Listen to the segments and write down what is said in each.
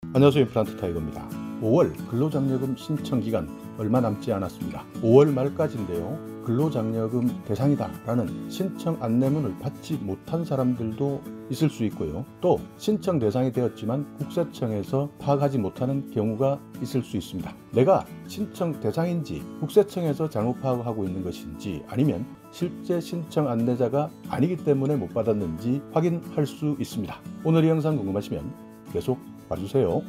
안녕하세요. 임플란트 타이거입니다. 5월 근로장려금 신청 기간 얼마 남지 않았습니다. 5월 말까지인데요. 근로장려금 대상이다 라는 신청 안내문을 받지 못한 사람들도 있을 수 있고요. 또 신청 대상이 되었지만 국세청에서 파악하지 못하는 경우가 있을 수 있습니다. 내가 신청 대상인지 국세청에서 잘못 파악하고 있는 것인지 아니면 실제 신청 안내자가 아니기 때문에 못 받았는지 확인할 수 있습니다. 오늘 이 영상 궁금하시면 계속 봐주세요.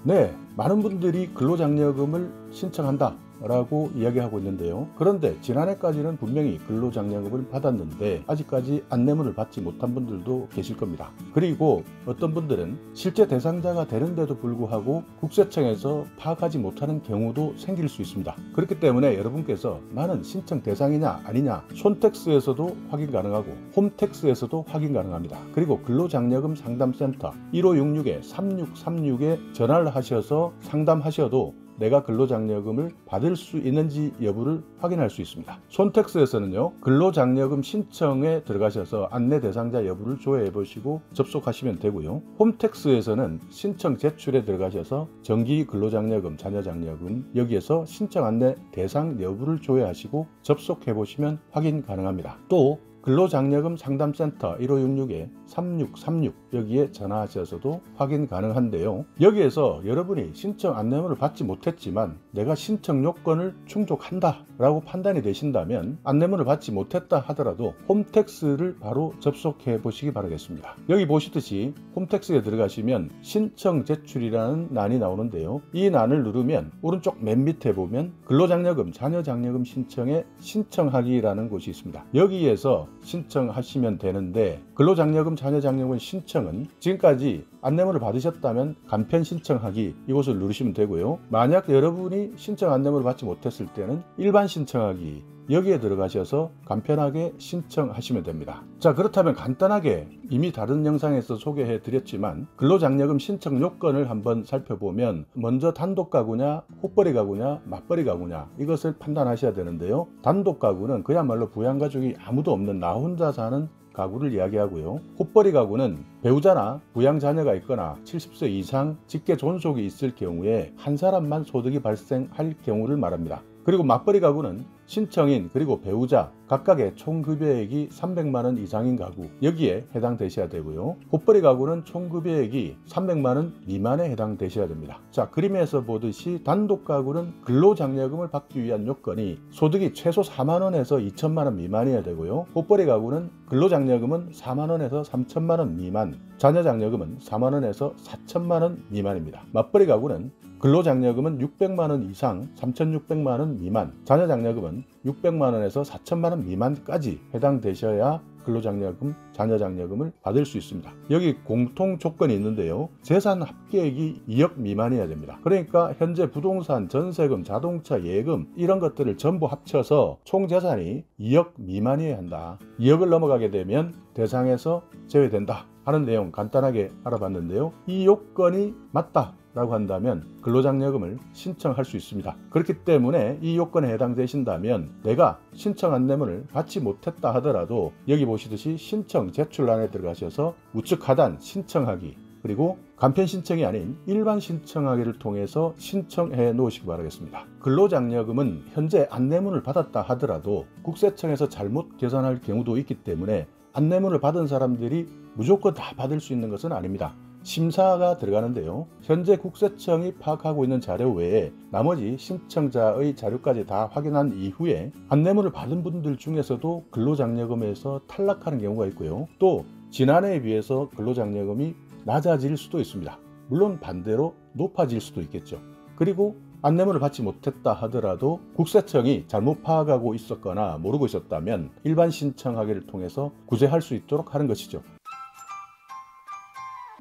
네, 많은 분들이 근로장려금을 신청한다 라고 이야기하고 있는데요. 그런데 지난해까지는 분명히 근로장려금을 받았는데 아직까지 안내문을 받지 못한 분들도 계실 겁니다. 그리고 어떤 분들은 실제 대상자가 되는데도 불구하고 국세청에서 파악하지 못하는 경우도 생길 수 있습니다. 그렇기 때문에 여러분께서 나는 신청 대상이냐 아니냐 손택스에서도 확인 가능하고 홈택스에서도 확인 가능합니다. 그리고 근로장려금 상담센터 1566-3636에 전화를 하셔서 상담하셔도 내가 근로장려금을 받을 수 있는지 여부를 확인할 수 있습니다. 손택스에서는요, 근로장려금 신청에 들어가셔서 안내 대상자 여부를 조회해 보시고 접속하시면 되고요. 홈택스에서는 신청 제출에 들어가셔서 정기 근로장려금, 자녀장려금 여기에서 신청 안내 대상 여부를 조회하시고 접속해 보시면 확인 가능합니다. 또 근로장려금 상담센터 1566-3636 여기에 전화하셔서도 확인 가능한데요. 여기에서 여러분이 신청 안내문을 받지 못했지만 내가 신청 요건을 충족한다 라고 판단이 되신다면 안내문을 받지 못했다 하더라도 홈택스를 바로 접속해 보시기 바라겠습니다. 여기 보시듯이 홈택스에 들어가시면 신청 제출이라는 난이 나오는데요. 이 난을 누르면 오른쪽 맨 밑에 보면 근로장려금, 자녀장려금 신청에 신청하기라는 곳이 있습니다. 여기에서 신청하시면 되는데 근로장려금, 자녀장려금 신청은 지금까지 안내문을 받으셨다면 간편 신청하기 이곳을 누르시면 되고요. 만약 여러분이 신청 안내문을 받지 못했을 때는 일반 신청하기 여기에 들어가셔서 간편하게 신청하시면 됩니다. 자, 그렇다면 간단하게 이미 다른 영상에서 소개해 드렸지만 근로장려금 신청 요건을 한번 살펴보면 먼저 단독 가구냐 호벌이 가구냐 맞벌이 가구냐 이것을 판단하셔야 되는데요. 단독 가구는 그야말로 부양가족이 아무도 없는 나 혼자 사는 가구를 이야기하고요. 호벌이 가구는 배우자나 부양자녀가 있거나 70세 이상 직계 존속이 있을 경우에 한 사람만 소득이 발생할 경우를 말합니다. 그리고 맞벌이 가구는 신청인 그리고 배우자 각각의 총급여액이 300만원 이상인 가구 여기에 해당되셔야 되고요. 호벌이 가구는 총급여액이 300만원 미만에 해당되셔야 됩니다. 자, 그림에서 보듯이 단독 가구는 근로장려금을 받기 위한 요건이 소득이 최소 4만원에서 2천만원 미만이어야 되고요. 호벌이 가구는 근로장려금은 4만원에서 3천만원 미만, 자녀장려금은 4만원에서 4천만원 미만입니다. 맞벌이 가구는 근로장려금은 600만원 이상 3,600만원 미만, 자녀장려금은 600만원에서 4천만원 미만까지 해당되셔야 근로장려금, 자녀장려금을 받을 수 있습니다. 여기 공통 조건이 있는데요. 재산 합계액이 2억 미만이어야 됩니다. 그러니까 현재 부동산, 전세금, 자동차, 예금 이런 것들을 전부 합쳐서 총 재산이 2억 미만이어야 한다. 2억을 넘어가게 되면 대상에서 제외된다 하는 내용 간단하게 알아봤는데요. 이 요건이 맞다 라고 한다면 근로장려금을 신청할 수 있습니다. 그렇기 때문에 이 요건에 해당되신다면 내가 신청 안내문을 받지 못했다 하더라도 여기 보시듯이 신청 제출란에 들어가셔서 우측 하단 신청하기 그리고 간편 신청이 아닌 일반 신청하기를 통해서 신청해 놓으시기 바라겠습니다. 근로장려금은 현재 안내문을 받았다 하더라도 국세청에서 잘못 계산할 경우도 있기 때문에 안내문을 받은 사람들이 무조건 다 받을 수 있는 것은 아닙니다. 심사가 들어가는데요. 현재 국세청이 파악하고 있는 자료 외에 나머지 신청자의 자료까지 다 확인한 이후에 안내문을 받은 분들 중에서도 근로장려금에서 탈락하는 경우가 있고요. 또 지난해에 비해서 근로장려금이 낮아질 수도 있습니다. 물론 반대로 높아질 수도 있겠죠. 그리고 안내문을 받지 못했다 하더라도 국세청이 잘못 파악하고 있었거나 모르고 있었다면 일반 신청하기를 통해서 구제할 수 있도록 하는 것이죠.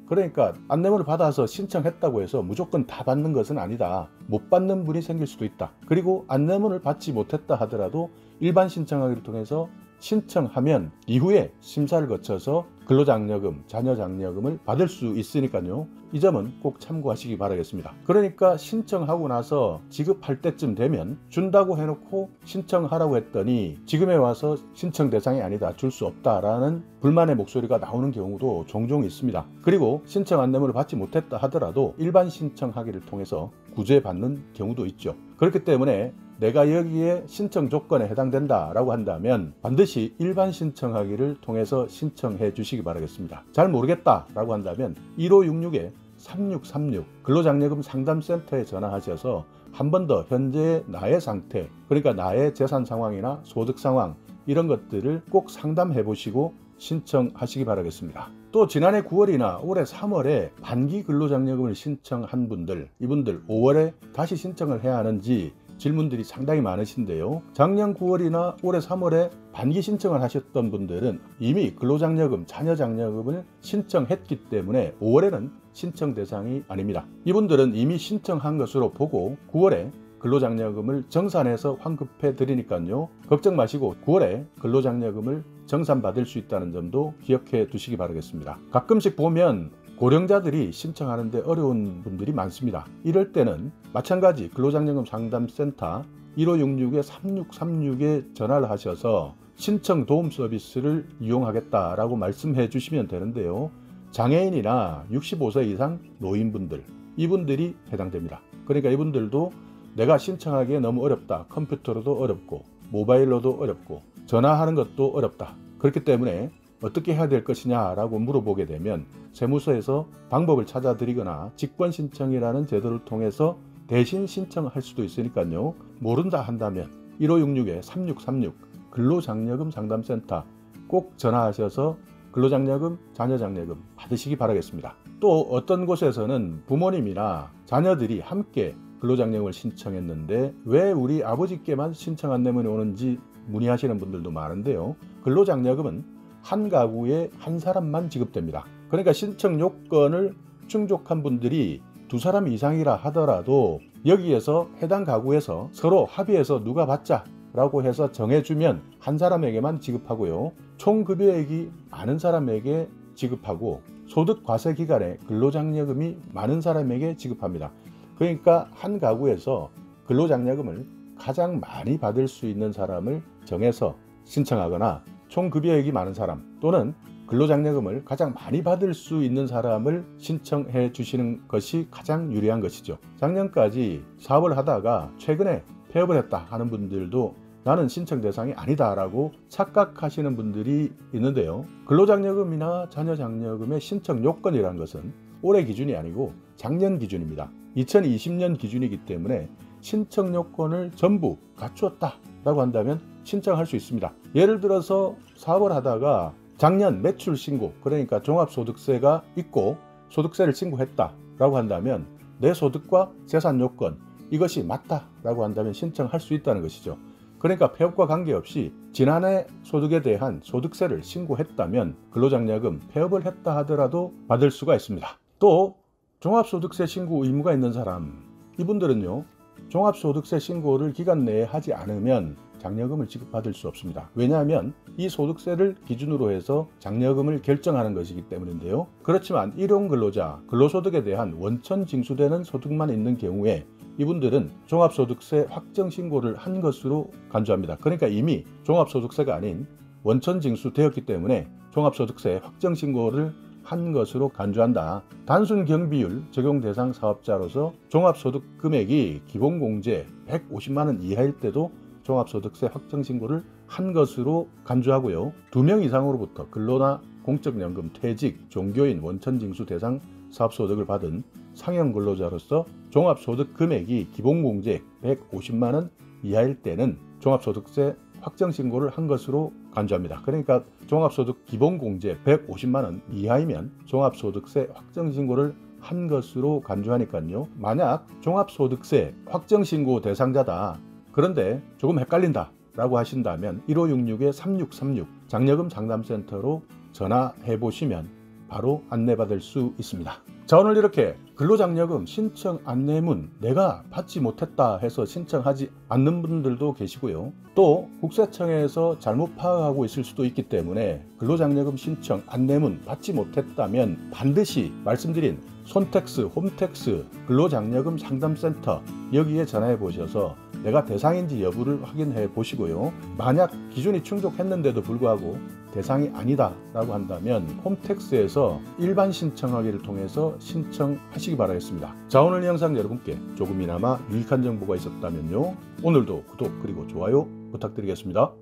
그러니까 안내문을 받아서 신청했다고 해서 무조건 다 받는 것은 아니다. 못 받는 분이 생길 수도 있다. 그리고 안내문을 받지 못했다 하더라도 일반 신청하기를 통해서 신청하면 이후에 심사를 거쳐서 근로장려금, 자녀장려금을 받을 수 있으니까요. 이 점은 꼭 참고하시기 바라겠습니다. 그러니까 신청하고 나서 지급할 때쯤 되면 준다고 해놓고 신청하라고 했더니 지금에 와서 신청 대상이 아니다, 줄 수 없다라는 불만의 목소리가 나오는 경우도 종종 있습니다. 그리고 신청 안내문을 받지 못했다 하더라도 일반 신청하기를 통해서 구제받는 경우도 있죠. 그렇기 때문에 내가 여기에 신청 조건에 해당된다라고 한다면 반드시 일반 신청하기를 통해서 신청해 주시기 바라겠습니다. 잘 모르겠다라고 한다면 1566-3636 근로장려금 상담센터에 전화하셔서 한 번 더 현재의 나의 상태, 그러니까 나의 재산 상황이나 소득 상황 이런 것들을 꼭 상담해 보시고 신청하시기 바라겠습니다. 또 지난해 9월이나 올해 3월에 반기 근로장려금을 신청한 분들, 이분들 5월에 다시 신청을 해야 하는지 질문들이 상당히 많으신데요. 작년 9월이나 올해 3월에 반기 신청을 하셨던 분들은 이미 근로장려금, 자녀장려금을 신청했기 때문에 5월에는 신청 대상이 아닙니다. 이분들은 이미 신청한 것으로 보고 9월에 근로장려금을 정산해서 환급해 드리니까요. 걱정 마시고 9월에 근로장려금을 정산받을 수 있다는 점도 기억해 두시기 바라겠습니다. 가끔씩 보면 고령자들이 신청하는데 어려운 분들이 많습니다. 이럴 때는 마찬가지 근로장려금 상담센터 1566-3636에 전화를 하셔서 신청 도움 서비스를 이용하겠다라고 말씀해 주시면 되는데요. 장애인이나 65세 이상 노인분들, 이분들이 해당됩니다. 그러니까 이분들도 내가 신청하기에 너무 어렵다, 컴퓨터로도 어렵고 모바일로도 어렵고 전화하는 것도 어렵다, 그렇기 때문에 어떻게 해야 될 것이냐라고 물어보게 되면 세무서에서 방법을 찾아드리거나 직권 신청이라는 제도를 통해서 대신 신청할 수도 있으니까요. 모른다 한다면 1566-3636 근로장려금 상담센터 꼭 전화하셔서 근로장려금, 자녀장려금 받으시기 바라겠습니다. 또 어떤 곳에서는 부모님이나 자녀들이 함께 근로장려금을 신청했는데 왜 우리 아버지께만 신청 안내문이 오는지 문의하시는 분들도 많은데요. 근로장려금은 한 가구에 한 사람만 지급됩니다. 그러니까 신청 요건을 충족한 분들이 두 사람 이상이라 하더라도 여기에서 해당 가구에서 서로 합의해서 누가 받자 라고 해서 정해주면 한 사람에게만 지급하고요. 총 급여액이 많은 사람에게 지급하고 소득 과세 기간에 근로장려금이 많은 사람에게 지급합니다. 그러니까 한 가구에서 근로장려금을 가장 많이 받을 수 있는 사람을 정해서 신청하거나 총 급여액이 많은 사람 또는 근로장려금을 가장 많이 받을 수 있는 사람을 신청해 주시는 것이 가장 유리한 것이죠. 작년까지 사업을 하다가 최근에 폐업을 했다 하는 분들도 나는 신청 대상이 아니다 라고 착각하시는 분들이 있는데요. 근로장려금이나 자녀장려금의 신청 요건이라는 것은 올해 기준이 아니고 작년 기준입니다. 2020년 기준이기 때문에 신청 요건을 전부 갖추었다 라고 한다면 신청할 수 있습니다. 예를 들어서 사업을 하다가 작년 매출 신고, 그러니까 종합소득세가 있고 소득세를 신고했다 라고 한다면 내 소득과 재산 요건 이것이 맞다 라고 한다면 신청할 수 있다는 것이죠. 그러니까 폐업과 관계없이 지난해 소득에 대한 소득세를 신고했다면 근로장려금 폐업을 했다 하더라도 받을 수가 있습니다. 또 종합소득세 신고 의무가 있는 사람, 이분들은요 종합소득세 신고를 기간 내에 하지 않으면 장려금을 지급받을 수 없습니다. 왜냐하면 이 소득세를 기준으로 해서 장려금을 결정하는 것이기 때문인데요. 그렇지만 일용 근로자, 근로소득에 대한 원천 징수되는 소득만 있는 경우에 이분들은 종합소득세 확정 신고를 한 것으로 간주합니다. 그러니까 이미 종합소득세가 아닌 원천 징수되었기 때문에 종합소득세 확정 신고를 한 것으로 간주한다. 단순 경비율 적용 대상 사업자로서 종합소득 금액이 기본공제 150만 원 이하일 때도 종합소득세 확정 신고를 한 것으로 간주하고요. 2명 이상으로부터 근로나 공적연금, 퇴직, 종교인, 원천징수 대상 사업소득을 받은 상형 근로자로서 종합소득 금액이 기본공제 150만 원 이하일 때는 종합소득세 확정 신고를 한 것으로 간주합니다. 그러니까 종합소득 기본공제 150만 원 이하이면 종합소득세 확정 신고를 한 것으로 간주하니까요. 만약 종합소득세 확정 신고 대상자다, 그런데 조금 헷갈린다 라고 하신다면 1566-3636 장려금 상담센터로 전화해 보시면 바로 안내받을 수 있습니다. 자, 오늘 이렇게 근로장려금 신청 안내문 내가 받지 못했다 해서 신청하지 않는 분들도 계시고요. 또 국세청에서 잘못 파악하고 있을 수도 있기 때문에 근로장려금 신청 안내문 받지 못했다면 반드시 말씀드린 손택스, 홈택스, 근로장려금 상담센터 여기에 전화해 보셔서 내가 대상인지 여부를 확인해 보시고요. 만약 기준이 충족했는데도 불구하고 대상이 아니다 라고 한다면 홈택스에서 일반 신청하기를 통해서 신청하시기 바라겠습니다. 자, 오늘 영상 여러분께 조금이나마 유익한 정보가 있었다면요, 오늘도 구독 그리고 좋아요 부탁드리겠습니다.